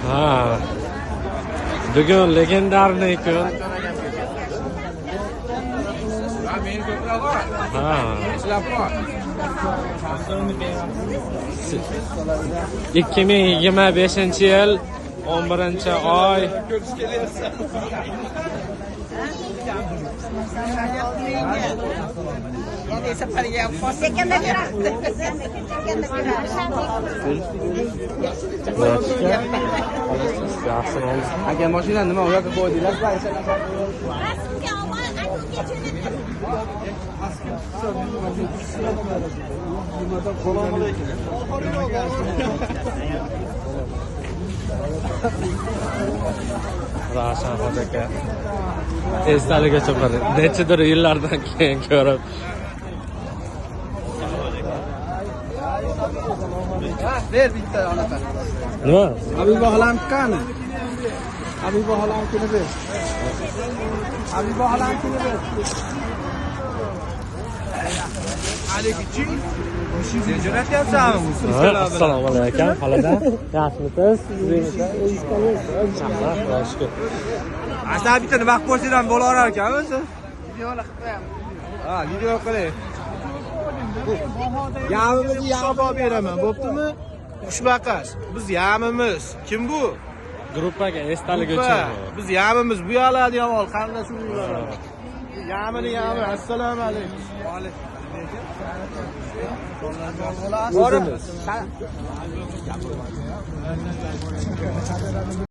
Ha. Bugun legendarniy kun. Ha. 2025-yil 11-oy. Aka mashina nima u yoqqa qo'ydinglar? Ravshan aka. Esdaligacha bir nechadir yillardan keyin ko'rib. Ber bitta onaqa. Nima? Habiba xolam qani? Habiba xolam kuni ber. Habiba xolam kuni ber. Aleyküm. Sen jo'natyapsanmi? Assalomu alaykum. Qalada? Yaxshimisiz? Yaxshi. Asta bitta vaqt bo'lsa-ham bo'laverar ekan o'zi. Video qilib qo'yamiz. Ha, video qilay. Yamimizni yamib olib beraman, bo'ptimi? Xushbaqas. Biz yamimiz. Kim bu? Gruppaga esdalik uchun. Biz yamimiz. Bu yoqlarda ham ol, qarindosh urug'lar. Yamini yami. Assalomu alaykum. Va alaykum. Borib